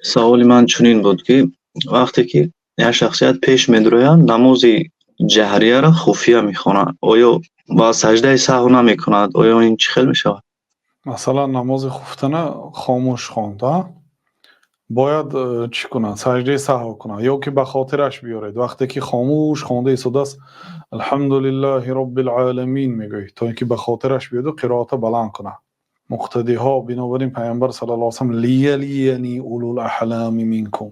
саволи ман чунин буд, ки вақте ки як шахсият пеш медирояд, намози ҷаҳрияро хуфия мехонад, оё ба саҷдаи саҳв намекунад? Оё ин чӣ хел мешавад? Масалан, намози хуфтана хомӯш хонд, бояд чӣ кунад? Саҷдаи саҳв кунад, ё ки ба хотираш биёред. Вақте ки хомӯш хонда истодааст, алҳамдулиллаҳи роббил аламин мегӯед, то ин ки ба хотираш биёяду қироата баланд кунад. Муқтадиҳо, бинобар ин Пайғамбар саллаллоҳу алайҳи ва саллам лиялияни улул аҳлами минкум,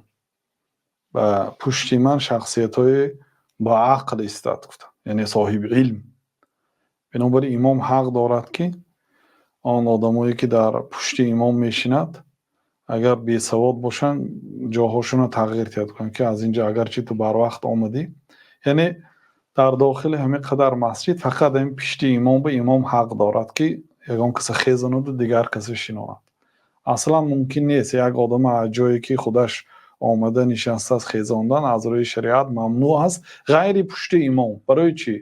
ба пушти ман шахсиятҳои ба ақл истад гуфтанд, яъне соҳиби илм. Бинобар ин имом ҳақ дорад ки он одамое ки дар пушти имом мешинад, агар бесавод бошанд, ҷоҳошонро тағйир кард кунанд, ки аз ин ҷо агарчи ту барвақт омадӣ, яъне дар дохили ҳамин қадар масҷид фақат ин пишти имом ба имом ҳақ дорад, ки ягон касе хезонаду дигар касе шинонад. Аслан мумкин нест як одам аз ҷое ки худаш омада нишастааст хезондан аз рӯи шариат мамнӯъ аст ғайри пушти имом. Барои чӣ?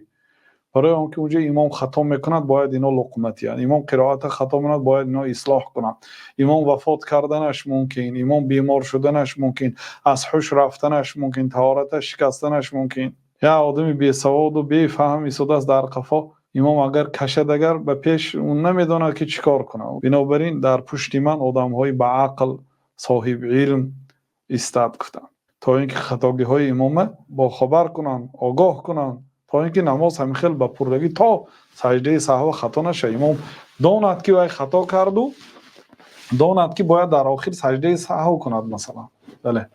برای آنکه اونجا امام خطا میکند باید اینا لقمتی هست، امام قرائت خطا میکند باید اینا اصلاح کنند، امام وفات کردنش ممکن، امام بیمار شدنش ممکن، از هوش رفتنش ممکن، طهارتش شکستنش ممکن. یا آدمی بی سواد و بی فهم ایستاده است در قفا، امام اگر کشد اگر به پیش اون نمیدونه که چیکار کنه. بنابراین در پشت من آدم‌های با عقل صاحب علم ایستاد گفتند تا اینکه خطاگی‌های امام با خبر کنند، آگاه کنند، تا اینکه نماز همین خیلی با پردگی تا سجده سهو خطا نشه. امام داند که وای خطا کرد و داند که باید در آخر سجده سهو کند مثلا. بله.